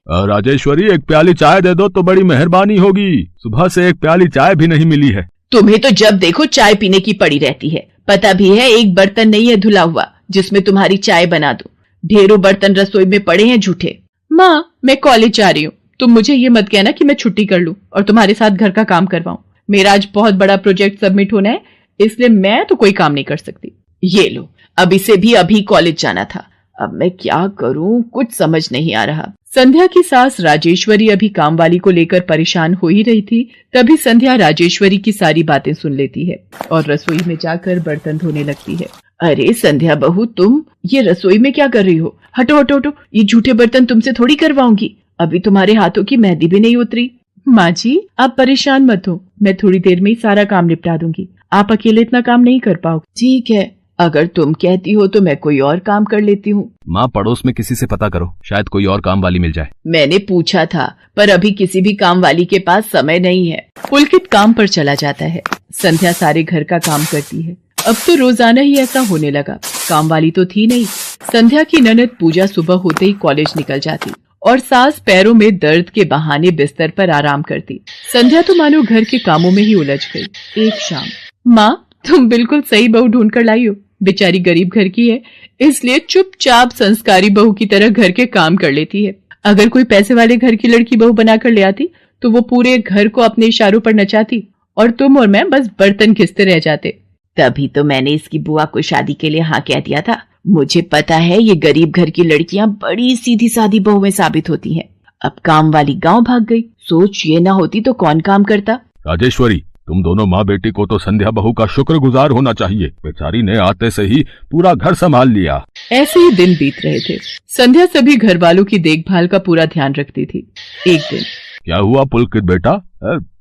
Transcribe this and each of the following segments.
राजेश्वरी, एक प्याली चाय दे दो तो बड़ी मेहरबानी होगी। सुबह से एक प्याली चाय भी नहीं मिली है। तुम्हें तो जब देखो चाय पीने की पड़ी रहती है। पता भी है एक बर्तन नहीं है धुला हुआ जिसमें तुम्हारी चाय बना दूं। ढेरों बर्तन रसोई में पड़े हैं झूठे। माँ, मैं कॉलेज जा रही हूँ, तुम मुझे ये मत कहना कि मैं छुट्टी कर लूं और तुम्हारे साथ घर का काम करवाऊं। मेरा आज बहुत बड़ा प्रोजेक्ट सबमिट होना है, इसलिए मैं तो कोई काम नहीं कर सकती। ये लो, अब इसे भी अभी कॉलेज जाना था। अब मैं क्या करूं, कुछ समझ नहीं आ रहा। संध्या की सास राजेश्वरी अभी काम वाली को लेकर परेशान हो ही रही थी। तभी संध्या राजेश्वरी की सारी बातें सुन लेती है और रसोई में जाकर बर्तन धोने लगती है। अरे संध्या बहू, तुम ये रसोई में क्या कर रही हो? हटो हटो हटो, ये झूठे बर्तन तुमसे थोड़ी करवाऊंगी। अभी तुम्हारे हाथों की मेहंदी भी नहीं उतरी। माँ जी, आप परेशान मत हो, मैं थोड़ी देर में ही सारा काम निपटा दूंगी। आप अकेले इतना काम नहीं कर पाओगे। ठीक है, अगर तुम कहती हो तो मैं कोई और काम कर लेती हूँ। माँ, पड़ोस में किसी से पता करो, शायद कोई और काम वाली मिल जाए। मैंने पूछा था, पर अभी किसी भी काम वाली के पास समय नहीं है। पुलकित काम पर चला जाता है। संध्या सारे घर का काम करती है। अब तो रोजाना ही ऐसा होने लगा। काम वाली तो थी नहीं। संध्या की ननद पूजा सुबह होते ही कॉलेज निकल जाती और सास पैरों में दर्द के बहाने बिस्तर पर आराम करती। संध्या तो मानो घर के कामों में ही उलझ गई। एक शाम, माँ, तुम बिल्कुल सही बहू ढूंढ कर लाई हो। बेचारी गरीब घर की है, इसलिए चुपचाप संस्कारी बहू की तरह घर के काम कर लेती है। अगर कोई पैसे वाले घर की लड़की बहू बनाकर ले आती तो वो पूरे घर को अपने इशारों पर नचाती और तुम और मैं बस बर्तन घिसते रह जाते। तभी तो मैंने इसकी बुआ को शादी के लिए हाँ कह दिया था। मुझे पता है ये गरीब घर की लड़कियां बड़ी सीधी सादी बहुएं साबित होती हैं। अब काम वाली गांव भाग गई। सोच ये ना होती तो कौन काम करता। राजेश्वरी, तुम दोनों माँ बेटी को तो संध्या बहू का शुक्रगुजार होना चाहिए। बेचारी ने आते से ही पूरा घर संभाल लिया। ऐसे ही दिन बीत रहे थे। संध्या सभी घर वालों की देखभाल का पूरा ध्यान रखती थी। एक दिन, क्या हुआ पुलकित बेटा,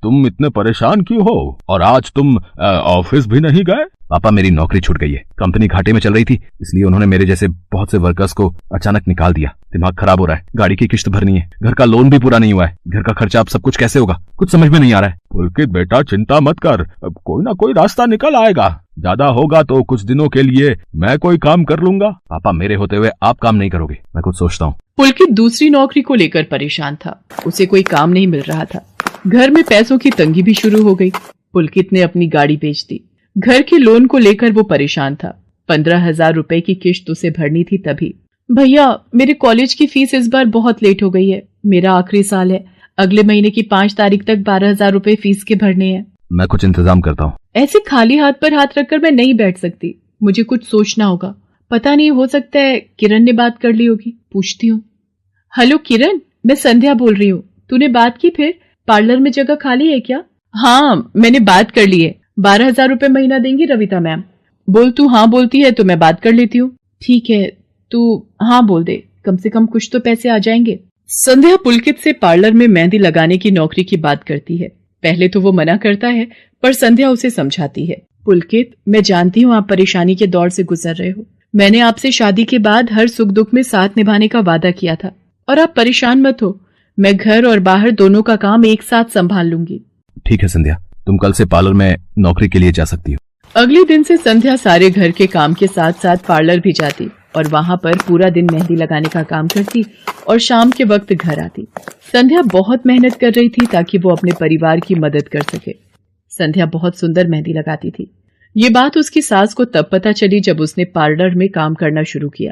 तुम इतने परेशान क्यों हो? और आज तुम ऑफिस भी नहीं गए? पापा, मेरी नौकरी छूट गई है। कंपनी घाटे में चल रही थी, इसलिए उन्होंने मेरे जैसे बहुत से वर्कर्स को अचानक निकाल दिया। दिमाग खराब हो रहा है, गाड़ी की किश्त भरनी है, घर का लोन भी पूरा नहीं हुआ है। घर का खर्चा अब सब कुछ कैसे होगा, कुछ समझ में नहीं आ रहा है। पुलकित बेटा, चिंता मत कर, अब कोई ना कोई रास्ता निकल आएगा। ज्यादा होगा तो कुछ दिनों के लिए मैं कोई काम कर लूंगा। पापा, मेरे होते हुए आप काम नहीं करोगे, मैं कुछ सोचता हूँ। पुलकित दूसरी नौकरी को लेकर परेशान था। उसे कोई काम नहीं मिल रहा था। घर में पैसों की तंगी भी शुरू हो गई। पुलकित ने अपनी गाड़ी बेच दी। घर के लोन को लेकर वो परेशान था। 15,000 रुपए की किश्त उसे भरनी थी। तभी, भैया, मेरे कॉलेज की फीस इस बार बहुत लेट हो गई है। मेरा आखिरी साल है, अगले महीने की 5 तारीख तक 12,000 रुपए फीस के भरने हैं। मैं कुछ इंतजाम करता हूँ। ऐसे खाली हाथ पर हाथ रखकर मैं नहीं बैठ सकती, मुझे कुछ सोचना होगा। पता नहीं, हो सकता है किरण ने बात कर ली होगी, पूछती हूँ। हेलो किरण, मैं संध्या बोल रही हूँ। तूने बात की फिर? पार्लर में जगह खाली है क्या? हाँ, मैंने बात कर ली है। 12,000 रुपए महीना देंगी रविता मैम। बोल, तू हाँ बोलती है तो मैं बात कर लेती हूँ। ठीक है, तू हाँ बोल दे, कम से कम कुछ तो पैसे आ जाएंगे। संध्या पुलकित से पार्लर में मेहंदी लगाने की नौकरी की बात करती है। पहले तो वो मना करता है, पर संध्या उसे समझाती है। पुलकित, मैं जानती हूँ आप परेशानी के दौर से गुजर रहे हो। मैंने आपसे शादी के बाद हर सुख दुख में साथ निभाने का वादा किया था, और आप परेशान मत हो। मैं घर और बाहर दोनों का काम एक साथ संभाल लूंगी। ठीक है संध्या, तुम कल से पार्लर में नौकरी के लिए जा सकती हो। अगले दिन से संध्या सारे घर के काम के साथ साथ पार्लर भी जाती और वहां पर पूरा दिन मेहंदी लगाने का काम करती और शाम के वक्त घर आती। संध्या बहुत मेहनत कर रही थी ताकि वो अपने परिवार की मदद कर सके। संध्या बहुत सुंदर मेहंदी लगाती थी। ये बात उसकी सास को तब पता चली जब उसने पार्लर में काम करना शुरू किया।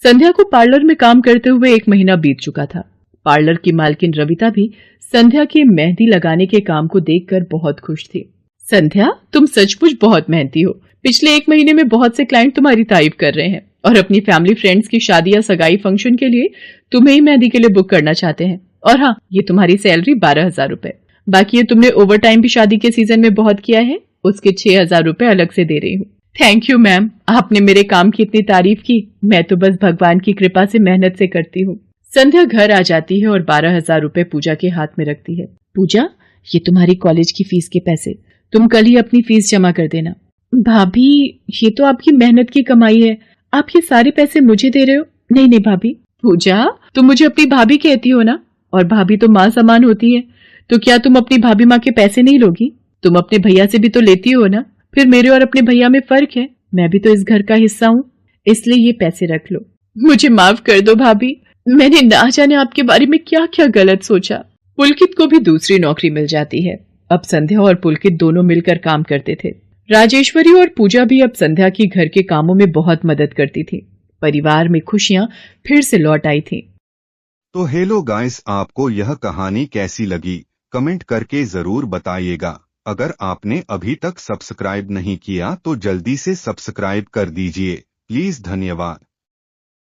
संध्या को पार्लर में काम करते हुए 1 महीना बीत चुका था। पार्लर की मालकिन रविता भी संध्या के मेहंदी लगाने के काम को देखकर बहुत खुश थी। संध्या, तुम सचमुच बहुत मेहनती हो। पिछले 1 महीने में बहुत से क्लाइंट तुम्हारी तारीफ कर रहे हैं और अपनी फैमिली फ्रेंड्स की शादी या सगाई फंक्शन के लिए तुम्हें ही मेहंदी के लिए बुक करना चाहते हैं। और हाँ, ये तुम्हारी सैलरी 12,000 रुपए। बाकी ये तुमने ओवर टाइम भी शादी के सीजन में बहुत किया है, उसके 6,000 रुपए अलग से दे रही हूँ। थैंक यू मैम, आपने मेरे काम की इतनी तारीफ की। मैं तो बस भगवान की कृपा से मेहनत से करती हूँ। संध्या घर आ जाती है और 12,000 रुपए पूजा के हाथ में रखती है। पूजा, ये तुम्हारी कॉलेज की फीस के पैसे, तुम कल ही अपनी फीस जमा कर देना। भाभी, ये तो आपकी मेहनत की कमाई है, आप ये सारे पैसे मुझे दे रहे हो? नहीं नहीं भाभी। पूजा, तुम मुझे अपनी भाभी कहती हो ना, और भाभी तो माँ समान होती है, तो क्या तुम अपनी भाभी माँ के पैसे नहीं लोगी? तुम अपने भैया से भी तो लेती हो ना। फिर मेरे और अपने भैया में फर्क है, मैं भी तो इस घर का हिस्सा हूँ, इसलिए ये पैसे रख लो। मुझे माफ कर दो भाभी, मैंने ना जाने आपके बारे में क्या क्या गलत सोचा। पुलकित को भी दूसरी नौकरी मिल जाती है। अब संध्या और पुलकित दोनों मिलकर काम करते थे। राजेश्वरी और पूजा भी अब संध्या की घर के कामों में बहुत मदद करती थी। परिवार में खुशियां फिर से लौट आई थी। तो हेलो गाइस, आपको यह कहानी कैसी लगी कमेंट करके जरूर बताइएगा। अगर आपने अभी तक सब्सक्राइब नहीं किया तो जल्दी से सब्सक्राइब कर दीजिए प्लीज। धन्यवाद।